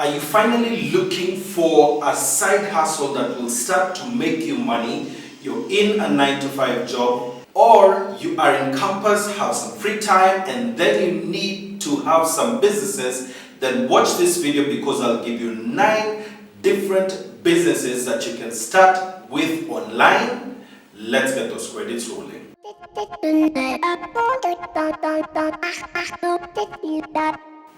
Are you finally looking for a side hustle that will start to make you money? You're in a 9-to-5 job, or you are in campus, have some free time, and then you need to have some businesses? Then watch this video because I'll give you 9 different businesses that you can start with online. Let's get those credits rolling.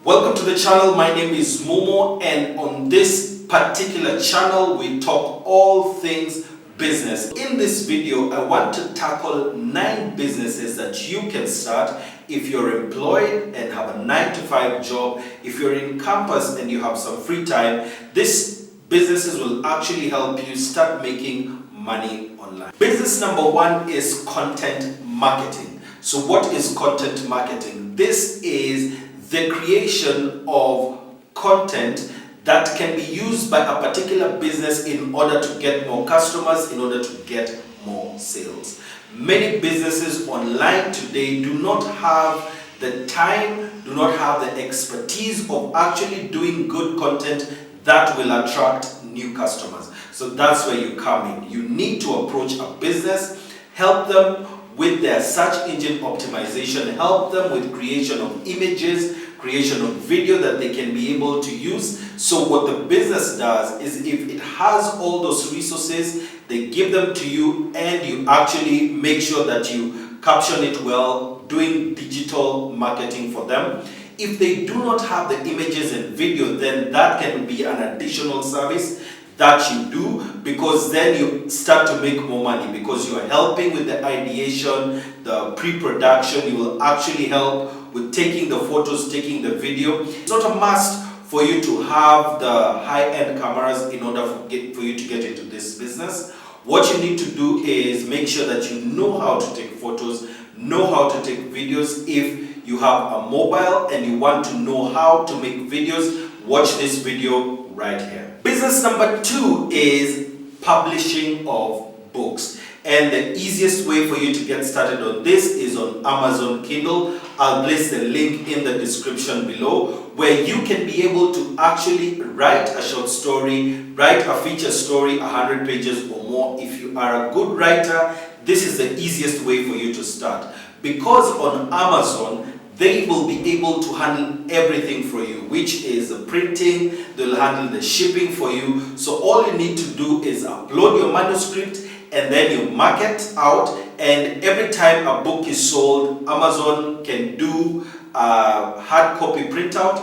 Welcome to the channel. My name is Mumo, and on this particular channel we talk all things business. In this video I want to tackle 9 businesses that you can start if you're employed and have a 9-to-5 job. If you're in campus and you have some free time, these businesses will actually help you start making money online. Business number 1 is content marketing. So what is content marketing? This is the creation of content that can be used by a particular business in order to get more customers, in order to get more sales. Many businesses online today do not have the time, do not have the expertise of actually doing good content that will attract new customers. So that's where you come in. You need to approach a business, help them with their search engine optimization, help them with creation of images, creation of video that they can be able to use. So what the business does is, if it has all those resources, they give them to you, and you actually make sure that you caption it well, doing digital marketing for them. If they do not have the images and video, then that can be an additional service that you do, because then you start to make more money, because you are helping with the ideation, the pre-production. You will actually help with taking the photos, taking the video. It's not a must for you to have the high-end cameras in order for you to get into this business. What you need to do is make sure that you know how to take photos, know how to take videos. If you have a mobile and you want to know how to make videos, watch this video right here. Business number 2 is publishing of books. And the easiest way for you to get started on this is on Amazon Kindle. I'll place the link in the description below, where you can be able to actually write a short story, write a feature story, 100 pages or more. If you are a good writer, this is the easiest way for you to start. Because on Amazon, they will be able to handle everything for you, which is the printing, they'll handle the shipping for you. So all you need to do is upload your manuscript, and then you mark it out, and every time a book is sold, Amazon can do a hard copy printout.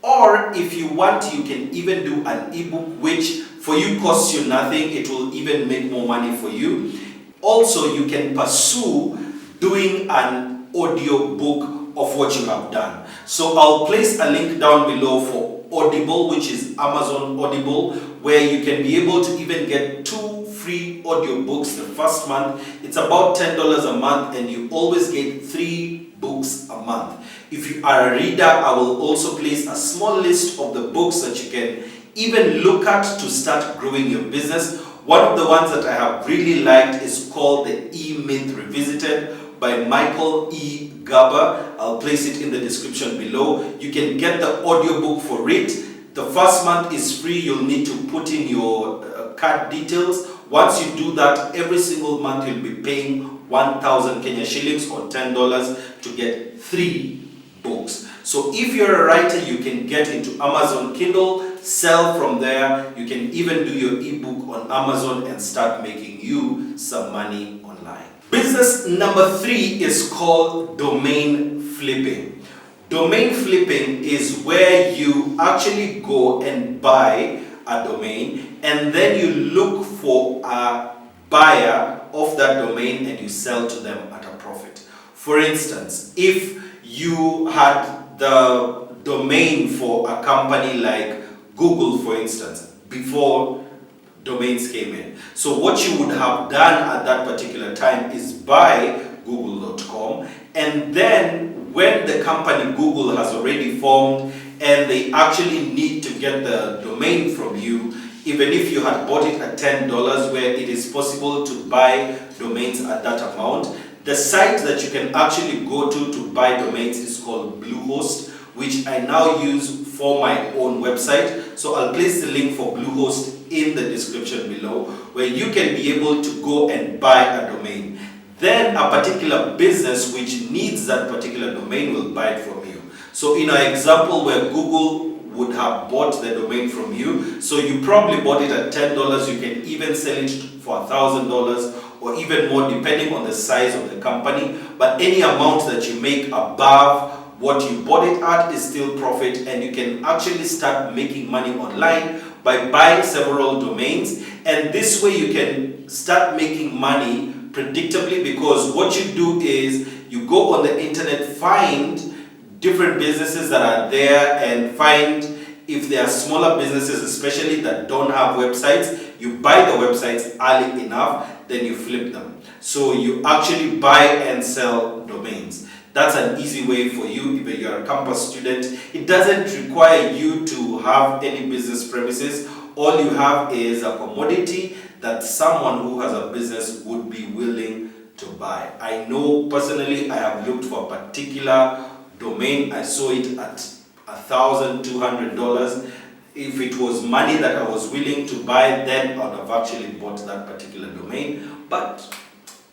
Or if you want, you can even do an ebook, which for you costs you nothing. It will even make more money for you. Also, you can pursue doing an audio book of what you have done. So I'll place a link down below for Audible, which is Amazon Audible, where you can be able to even get 2 free audiobooks the first month. It's about $10 a month, and you always get 3 books a month. If you are a reader, I will also place a small list of the books that you can even look at to start growing your business. One of the ones that I have really liked is called The E-Myth Revisited by Michael E. Garber. I'll place it in the description below. You can get the audiobook for it. The first month is free. You'll need to put in your card details. Once you do that, every single month you'll be paying 1,000 Kenya shillings or $10 to get 3 books. So if you're a writer, you can get into Amazon Kindle, sell from there. You can even do your ebook on Amazon and start making you some money online. Business number 3 is called domain flipping. Domain flipping is where you actually go and buy a domain, and then you look for a buyer of that domain and you sell to them at a profit. For instance, if you had the domain for a company like Google, for instance, before domains came in. So what you would have done at that particular time is buy google.com, and then when the company Google has already formed and they actually need to get the domain from you, even if you had bought it at $10, where it is possible to buy domains at that amount, the site that you can actually go to buy domains is called Bluehost, which I now use for my own website. So I'll place the link for Bluehost in the description below, where you can be able to go and buy a domain. Then a particular business which needs that particular domain will buy it from you. So in our example where Google would have bought the domain from you, so you probably bought it at $10, you can even sell it for $1,000 or even more depending on the size of the company. But any amount that you make above what you bought it at is still profit, and you can actually start making money online by buying several domains. And this way you can start making money predictably, because what you do is you go on the internet, find different businesses that are there, and find if there are smaller businesses especially that don't have websites, you buy the websites early enough, then you flip them. So you actually buy and sell domains. That's an easy way for you if you're a campus student. It doesn't require you to have any business premises. All you have is a commodity that someone who has a business would be willing to buy. I know personally, I have looked for a particular domain. I saw it at $1,200. If it was money that I was willing to buy, then I would have actually bought that particular domain. But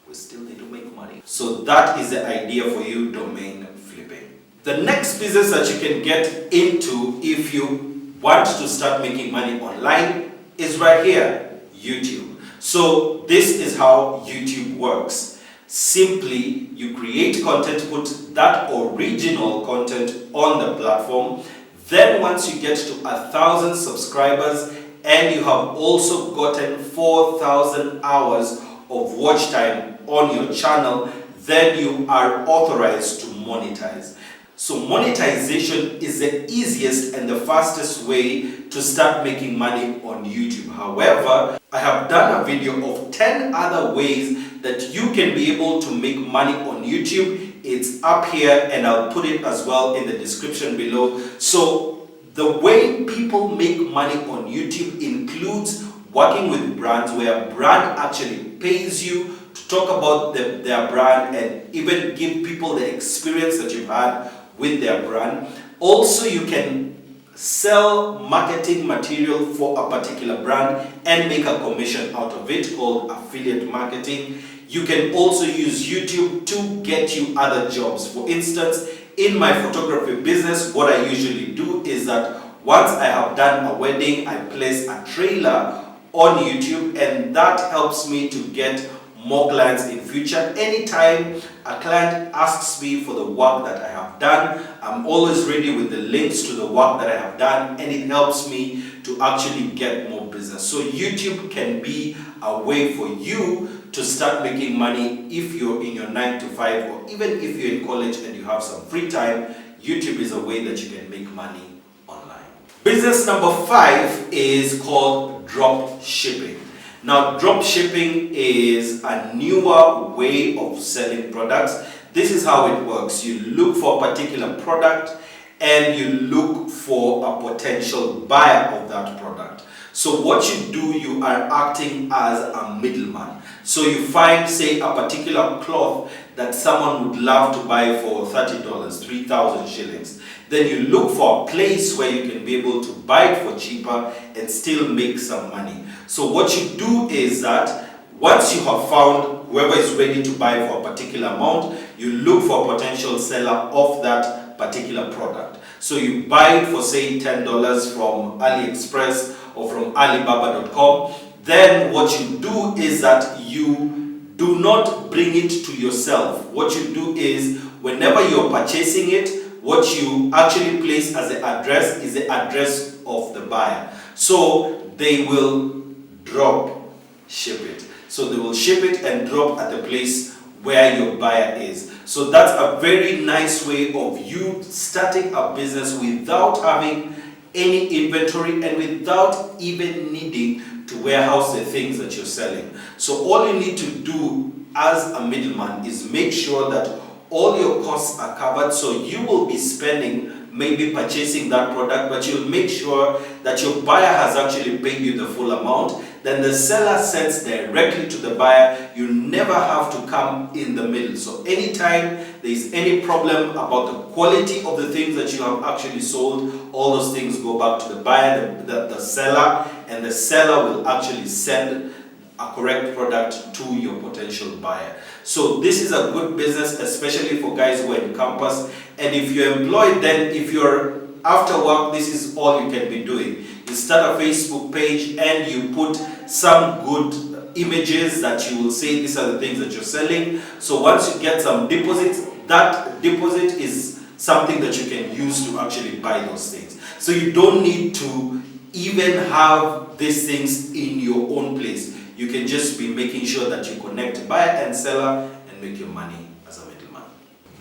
we still need to make money. So that is the idea for you, domain flipping. The next business that you can get into if you want to start making money online is right here, YouTube. So this is how YouTube works. Simply, you create content, put that original content on the platform. Then once you get to 1,000 subscribers and you have also gotten 4,000 hours of watch time on your channel, then you are authorized to monetize. So monetization is the easiest and the fastest way to start making money on YouTube. However, I have done a video of 10 other ways that you can be able to make money on YouTube. It's up here and I'll put it as well in the description below. So the way people make money on YouTube includes working with brands, where a brand actually pays you to talk about their brand and even give people the experience that you've had with their brand. Also, you can sell marketing material for a particular brand and make a commission out of it, called affiliate marketing. You can also use YouTube to get you other jobs. For instance, in my photography business, what I usually do is that once I have done a wedding, I place a trailer on YouTube, and that helps me to get more clients in future. Anytime a client asks me for the work that I have done, I'm always ready with the links to the work that I have done, and it helps me to actually get more business. So YouTube can be a way for you to start making money if you're in your 9 to 5, or even if you're in college and you have some free time. YouTube is a way that you can make money online. Business number 5 is called drop shipping. Now, drop shipping is a newer way of selling products. This is how it works. You look for a particular product and you look for a potential buyer of that product. So what you do, you are acting as a middleman. So you find, say, a particular cloth that someone would love to buy for $30, 3,000 shillings. Then you look for a place where you can be able to buy it for cheaper and still make some money. So what you do is that once you have found whoever is ready to buy for a particular amount, you look for a potential seller of that particular product. So you buy it for, say, $10 from AliExpress or from Alibaba.com. Then what you do is that you do not bring it to yourself. What you do is, whenever you're purchasing it, what you actually place as the address is the address of the buyer. So they will drop ship it. So they will ship it and drop at the place where your buyer is. So that's a very nice way of you starting a business without having any inventory and without even needing to warehouse the things that you're selling. So all you need to do as a middleman is make sure that all your costs are covered. So you will be spending maybe purchasing that product, but you'll make sure that your buyer has actually paid you the full amount. Then the seller sends directly to the buyer. You never have to come in the middle. So anytime there's any problem about the quality of the things that you have actually sold, all those things go back to the buyer, the seller, and the seller will actually send a correct product to your potential buyer. So this is a good business, especially for guys who are in campus. And if you're employed, then if you're after work, this is all you can be doing. You start a Facebook page and you put some good images that you will say these are the things that you're selling. So once you get some deposits, that deposit is something that you can use to actually buy those things. So you don't need to even have these things in your own place. You can just be making sure that you connect buyer and seller and make your money as a middleman.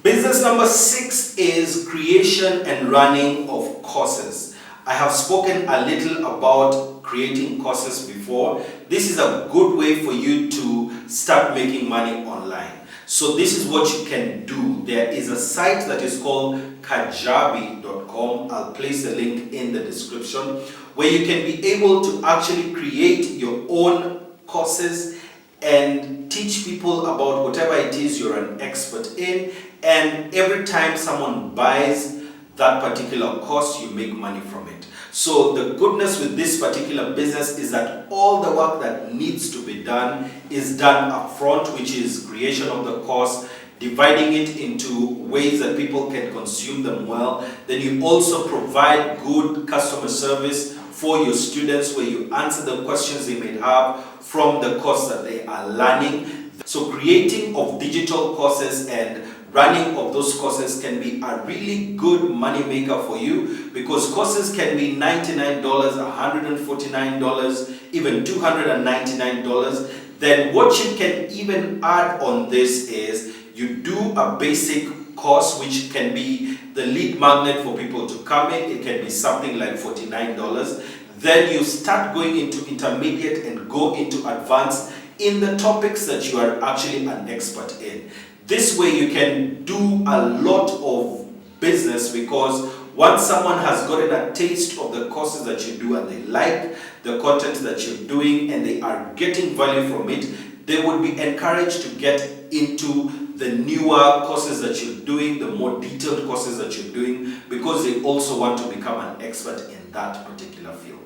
Business number 6 is creation and running of courses. I have spoken a little about creating courses before. This is a good way for you to start making money online. So this is what you can do. There is a site that is called Kajabi.com. I'll place the link in the description, where you can be able to actually create your own courses and teach people about whatever it is you're an expert in, and every time someone buys that particular course, you make money from it. So the goodness with this particular business is that all the work that needs to be done is done up front, which is creation of the course, dividing it into ways that people can consume them well. Then you also provide good customer service for your students, where you answer the questions they may have from the course that they are learning. So creating of digital courses and running of those courses can be a really good money maker for you, because courses can be $99, $149, even $299. Then what you can even add on this is you do a basic course, which can be the lead magnet for people to come in. It can be something like $49. Then you start going into intermediate and go into advanced in the topics that you are actually an expert in. This way you can do a lot of business, because once someone has gotten a taste of the courses that you do and they like the content that you're doing and they are getting value from it, they would be encouraged to get into the newer courses that you're doing, the more detailed courses that you're doing, because they also want to become an expert in that particular field.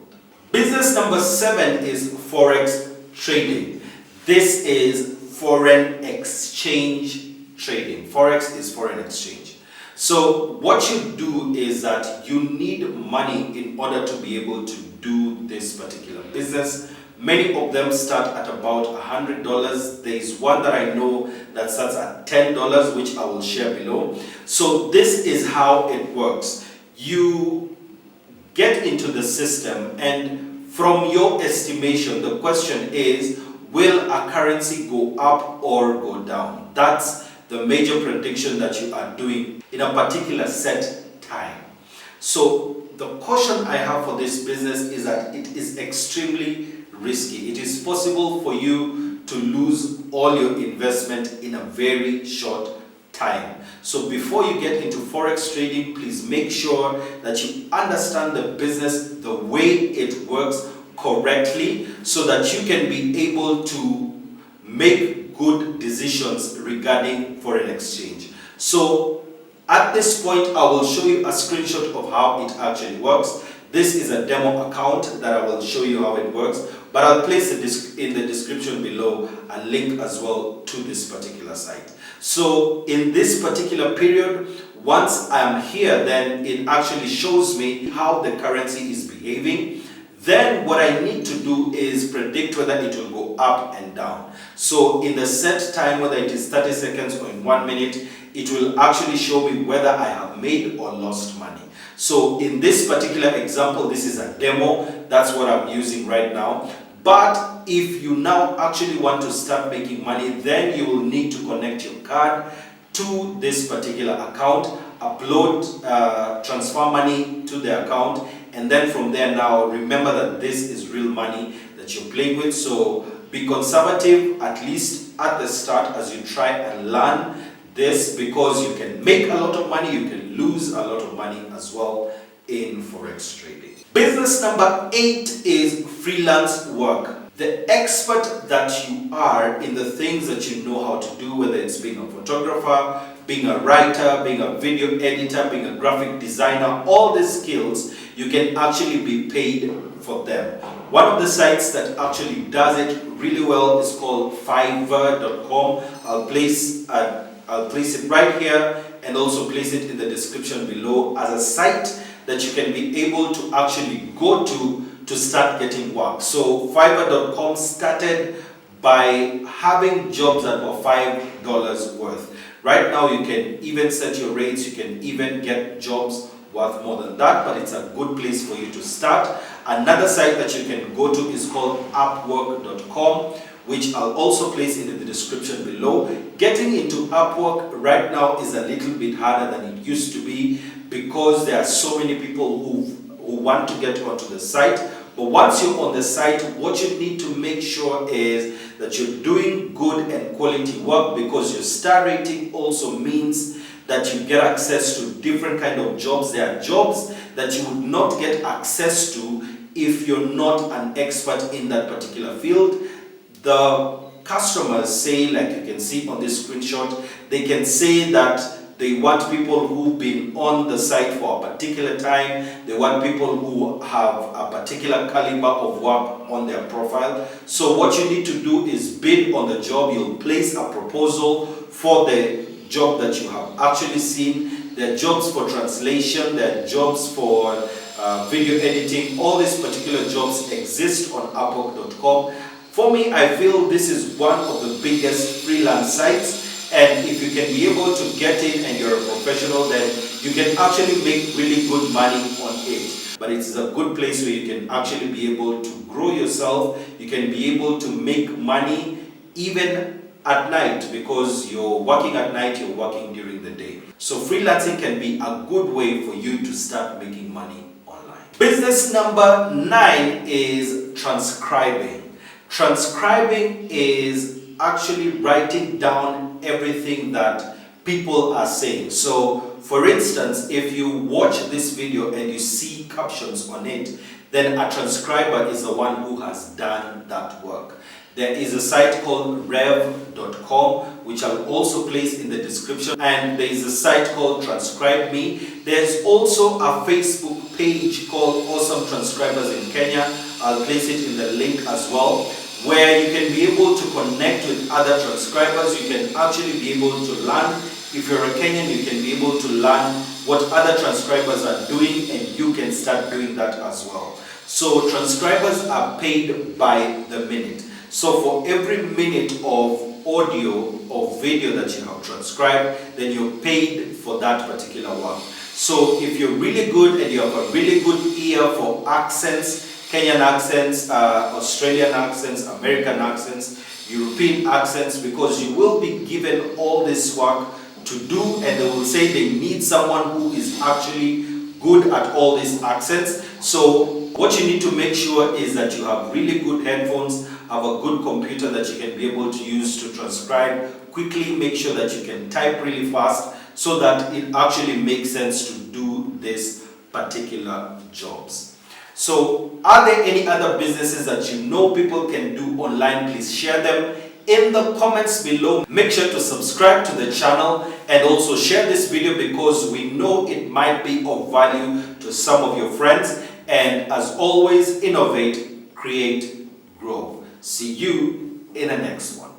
Business number 7 is Forex Trading. This is foreign exchange trading. Forex is foreign exchange. So what you do is that you need money in order to be able to do this particular business. Many of them start at about $100. There is one that I know that starts at $10, which I will share below. So this is how it works. You get into the system, and from your estimation, the question is, will a currency go up or go down? That's the major prediction that you are doing in a particular set time. So the caution I have for this business is that it is extremely risky. It is possible for you to lose all your investment in a very short time. So before you get into forex trading, please make sure that you understand the business, the way it works correctly, so that you can be able to make good decisions regarding foreign exchange. So at this point, I will show you a screenshot of how it actually works. This is a demo account that I will show you how it works, but I'll place in the description below a link as well to this particular site. So in this particular period, once I'm here, then it actually shows me how the currency is behaving. Then what I need to do is predict whether it will go up and down. So in the set time, whether it is 30 seconds or in 1 minute, it will actually show me whether I have made or lost money. So in this particular example, this is a demo. That's what I'm using right now. But if you now actually want to start making money, then you will need to connect your card to this particular account, upload, transfer money to the account, and then from there now, remember that this is real money that you're playing with. So be conservative, at least at the start, as you try and learn this, because you can make a lot of money, you can lose a lot of money as well in forex trading. Business number 8 is freelance work. The expert that you are in the things that you know how to do, whether it's being a photographer, being a writer, being a video editor, being a graphic designer, all these skills, you can actually be paid for them. One of the sites that actually does it really well is called Fiverr.com. I'll place it right here and also place it in the description below as a site that you can be able to actually go to start getting work. So Fiverr.com started by having jobs that were $5 worth. Right now you can even set your rates, you can even get jobs worth more than that, but it's a good place for you to start. Another site that you can go to is called Upwork.com, which I'll also place it in the description below. Getting into Upwork right now is a little bit harder than it used to be because there are so many people who want to get onto the site. But once you're on the site, what you need to make sure is that you're doing good and quality work, because your star rating also means that you get access to different kind of jobs. There are jobs that you would not get access to if you're not an expert in that particular field. The customers say, like you can see on this screenshot, they can say that they want people who've been on the site for a particular time. They want people who have a particular caliber of work on their profile. So what you need to do is bid on the job. You'll place a proposal for the job that you have actually seen. There are jobs for translation, there are jobs for video editing. All these particular jobs exist on Upwork.com. For me, I feel this is one of the biggest freelance sites. And if you can be able to get in and you're a professional, then you can actually make really good money on it. But it's a good place where you can actually be able to grow yourself. You can be able to make money even at night, because you're working at night, you're working during the day. So freelancing can be a good way for you to start making money online. Business number 9 is transcribing. Transcribing is actually writing down everything that people are saying. So for instance, if you watch this video and you see captions on it, then a transcriber is the one who has done that work. There is a site called rev.com, which I'll also place in the description, and there is a site called Transcribe.Me. There's also a Facebook page called Awesome Transcribers in Kenya. I'll place it in the link as well, where you can be able to connect with other transcribers. You can actually be able to learn. If you're a Kenyan, you can be able to learn what other transcribers are doing, and you can start doing that as well. So transcribers are paid by the minute. So for every minute of audio or video that you have transcribed, then you're paid for that particular work. So if you're really good and you have a really good ear for accents, Kenyan accents, Australian accents, American accents, European accents, because you will be given all this work to do, and they will say they need someone who is actually good at all these accents. So what you need to make sure is that you have really good headphones, have a good computer that you can be able to use to transcribe quickly. Make sure that you can type really fast so that it actually makes sense to do these particular jobs. So are there any other businesses that you know people can do online? Please share them in the comments below. Make sure to subscribe to the channel and also share this video, because we know it might be of value to some of your friends. And as always, innovate, create, grow. See you in the next one.